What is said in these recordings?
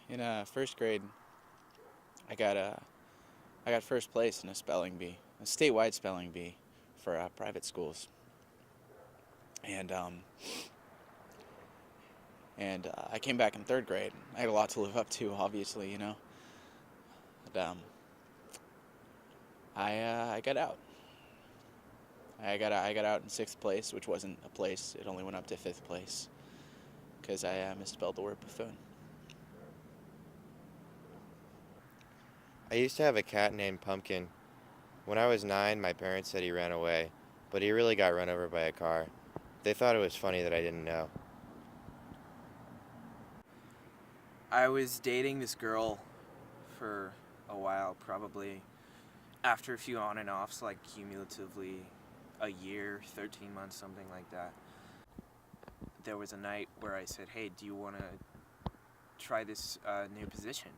In first grade, I got I got first place in a spelling bee, a statewide spelling bee for private schools, and I came back in third grade. I had a lot to live up to, obviously, you know. But I got out. I got out in sixth place, which wasn't a place. It only went up to fifth place because I misspelled the word buffoon. I used to have a cat named Pumpkin. When I was 9, my parents said he ran away, but he really got run over by a car. They thought it was funny that I didn't know. I was dating this girl for a while, probably after a few on and offs, like cumulatively a year, 13 months, something like that. There was a night where I said, "Hey, do you want to try this new position?"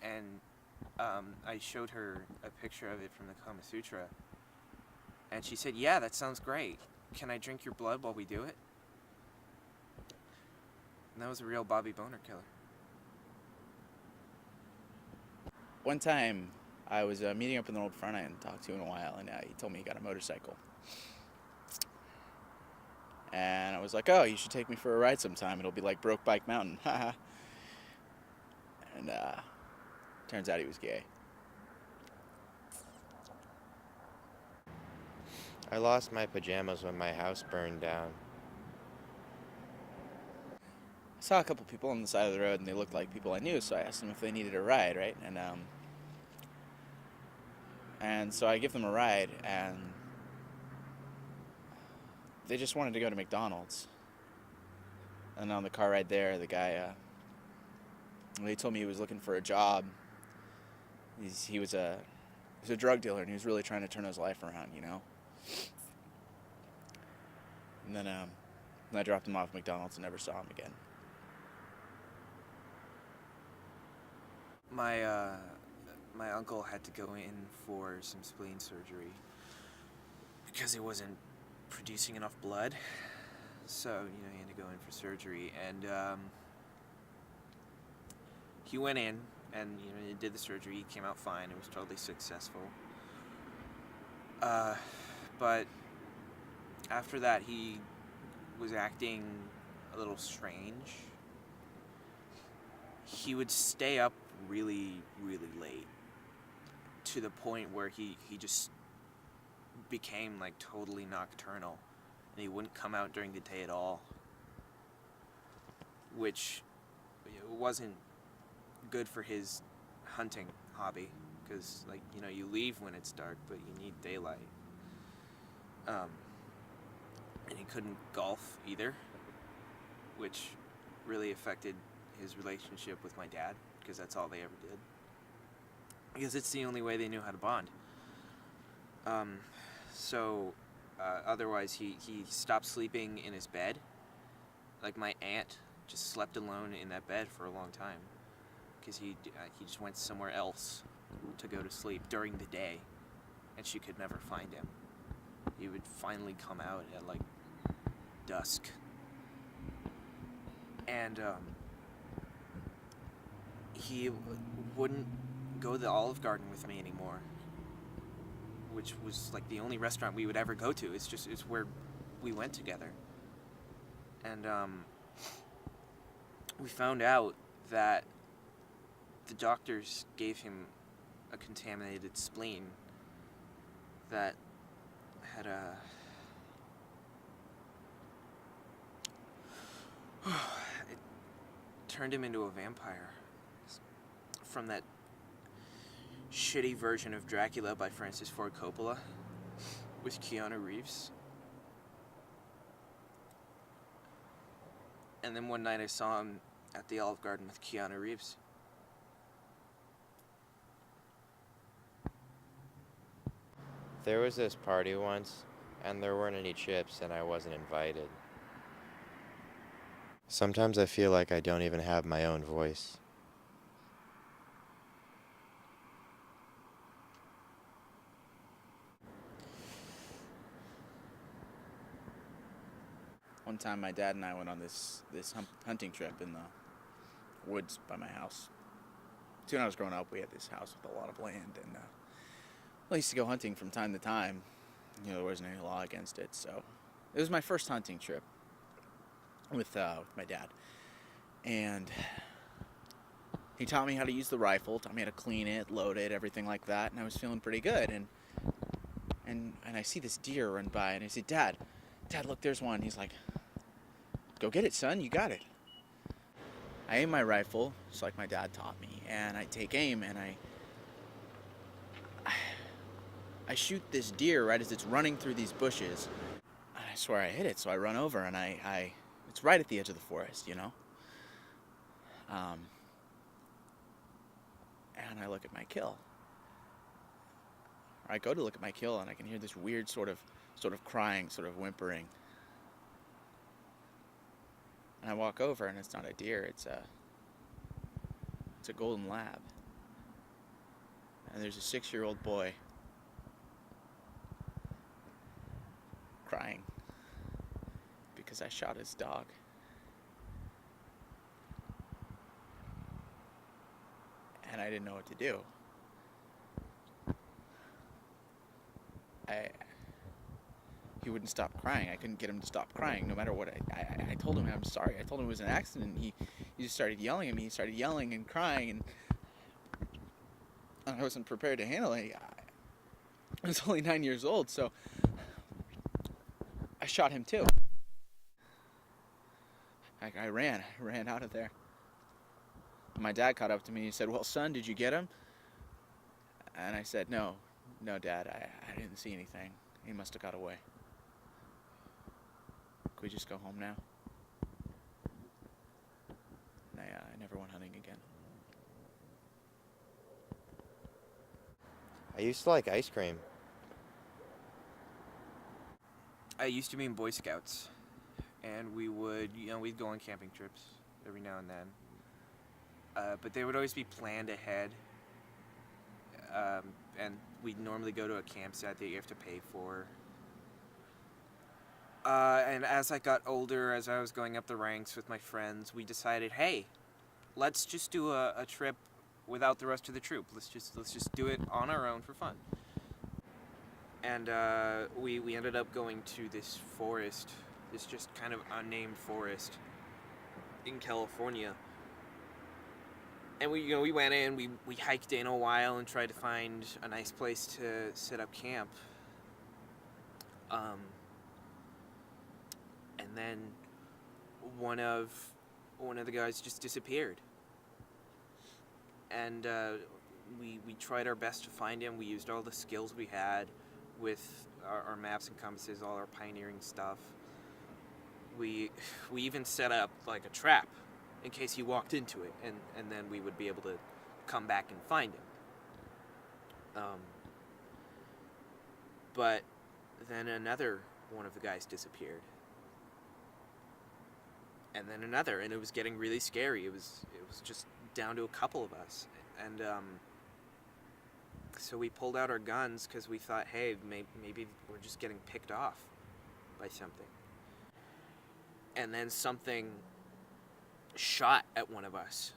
And I showed her a picture of it from the Kama Sutra, and she said, "Yeah, that sounds great. Can I drink your blood while we do it?" And that was a real Bobby Boner killer. One time, I was meeting up with an old friend I hadn't talked to in a while, and he told me he got a motorcycle. And I was like, "Oh, you should take me for a ride sometime. It'll be like Broke Bike Mountain." Haha. And turns out he was gay. I lost my pajamas when my house burned down. I saw a couple people on the side of the road, and they looked like people I knew, so I asked them if they needed a ride, right? And so I give them a ride, and they just wanted to go to McDonald's. And on the car ride there, the guy, he told me he was looking for a job. He was a drug dealer, and he was really trying to turn his life around, you know. And then I dropped him off at McDonald's and never saw him again. My uncle had to go in for some spleen surgery because he wasn't producing enough blood. So he had to go in for surgery, and he went in, and he did the surgery. He came out fine. It was totally successful. But after that, he was acting a little strange. He would stay up really, really late, to the point where he just became like totally nocturnal, and he wouldn't come out during the day at all, which wasn't good for his hunting hobby, because you leave when it's dark, but you need daylight. And he couldn't golf either, which really affected his relationship with my dad, because that's all they ever did, because it's the only way they knew how to bond. So otherwise he stopped sleeping in his bed. Like, my aunt just slept alone in that bed for a long time, because he just went somewhere else to go to sleep during the day, and she could never find him. He would finally come out at like dusk, and he wouldn't go to the Olive Garden with me anymore, which was like the only restaurant we would ever go to. It's where we went together. And we found out that the doctors gave him a contaminated spleen that had it turned him into a vampire from that shitty version of Dracula by Francis Ford Coppola with Keanu Reeves. And then one night I saw him at the Olive Garden with Keanu Reeves. There was this party once, and there weren't any chips, and I wasn't invited. Sometimes I feel like I don't even have my own voice. One time, my dad and I went on this hunting trip in the woods by my house. So when I was growing up, we had this house with a lot of land, and I used to go hunting from time to time. You know, there wasn't any law against it, so it was my first hunting trip with my dad, and he taught me how to use the rifle, taught me how to clean it, load it, everything like that, and I was feeling pretty good. And I see this deer run by, and I say, Dad, look, there's one. He's like, go get it, son, you got it. I aim my rifle, just like my dad taught me, and I take aim, and I shoot this deer right as it's running through these bushes. And I swear I hit it, so I run over, and it's right at the edge of the forest, you know? And I look at my kill. I go to look at my kill, and I can hear this weird sort of crying, sort of whimpering. And I walk over, and it's not a deer, it's a golden lab. And there's a 6-year-old boy crying because I shot his dog. And I didn't know what to do. He wouldn't stop crying. I couldn't get him to stop crying, no matter what. I told him I'm sorry. I told him it was an accident. He just started yelling at me. He started yelling and crying, and I wasn't prepared to handle it. I was only 9 years old, so I shot him too. I ran out of there. My dad caught up to me and he said, well, son, did you get him? And I said, no, Dad, I didn't see anything. He must have got away. Could we just go home now? And I never went hunting again. I used to like ice cream. I used to be in Boy Scouts, and we'd go on camping trips every now and then. But they would always be planned ahead, and we'd normally go to a campsite that you have to pay for. And as I got older, as I was going up the ranks with my friends, we decided, hey, let's just do a trip without the rest of the troop. Let's just do it on our own for fun. And we ended up going to this forest, this just kind of unnamed forest in California. And we went in, we hiked in a while and tried to find a nice place to set up camp. And then one of the guys just disappeared. And we tried our best to find him. We used all the skills we had with our maps and compasses, all our pioneering stuff. We even set up like a trap in case he walked into it, and then we would be able to come back and find him. But then another one of the guys disappeared. And then another, and it was getting really scary. It was just down to a couple of us. And so we pulled out our guns because we thought, hey, maybe we're just getting picked off by something. And then something shot at one of us,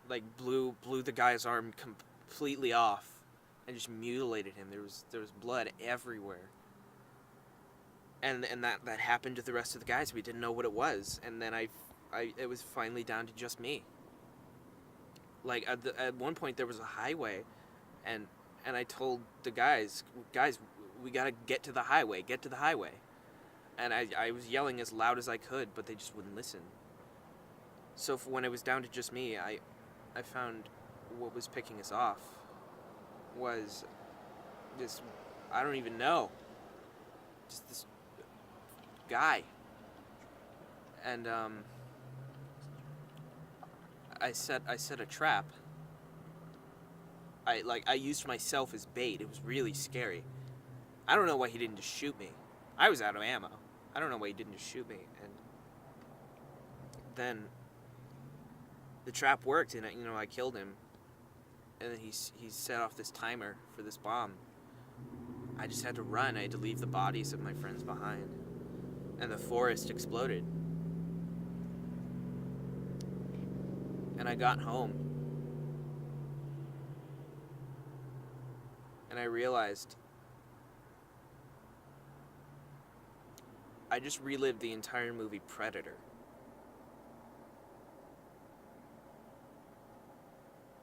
like blew the guy's arm completely off and just mutilated him. There was blood everywhere, and that happened to the rest of the guys. We didn't know what it was, and then it was finally down to just me. Like at one point there was a highway, and I told the guys, we gotta get to the highway. And I was yelling as loud as I could, but they just wouldn't listen. So when it was down to just me, I found what was picking us off was this, I don't even know, just this guy. And I set a trap. I used myself as bait. It was really scary. I don't know why he didn't just shoot me. I was out of ammo. I don't know why he didn't just shoot me. And then the trap worked, and I killed him. And then he set off this timer for this bomb. I just had to run. I had to leave the bodies of my friends behind. And the forest exploded. And I got home. And I realized I just relived the entire movie Predator.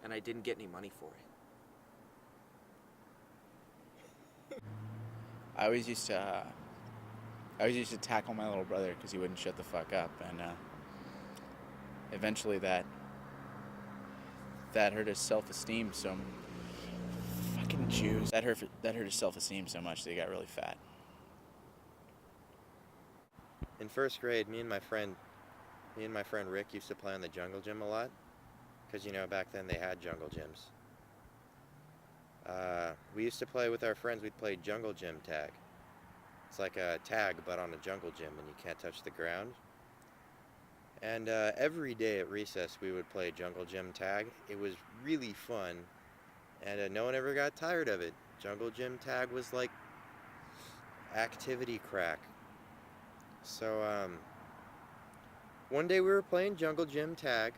And I didn't get any money for it. I always used to tackle my little brother because he wouldn't shut the fuck up, and eventually that hurt his self-esteem. So fucking Jews. That hurt his self-esteem so much that he got really fat. In first grade, me and my friend Rick used to play on the jungle gym a lot, because back then they had jungle gyms. We used to play with our friends. We'd play jungle gym tag. It's like a tag but on a jungle gym, and you can't touch the ground. And every day at recess we would play jungle gym tag. It was really fun, and no one ever got tired of it. Jungle gym tag was like activity crack. So one day we were playing jungle gym tag,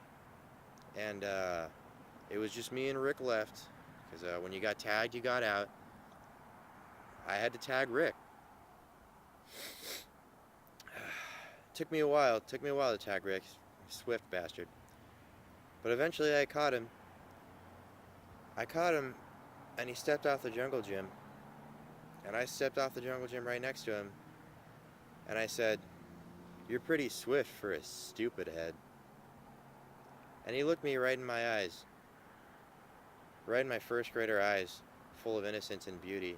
and it was just me and Rick left, because when you got tagged, you got out. I had to tag Rick. Took me a while to tag Rick, swift bastard. But eventually I caught him, and he stepped off the jungle gym, and I stepped off the jungle gym right next to him, and I said, "You're pretty swift for a stupid head." And he looked me right in my eyes, right in my first grader eyes, full of innocence and beauty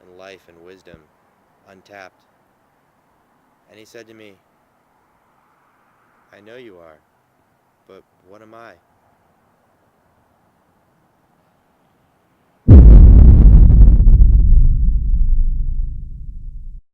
and life and wisdom, untapped. And he said to me, "I know you are, but what am I?"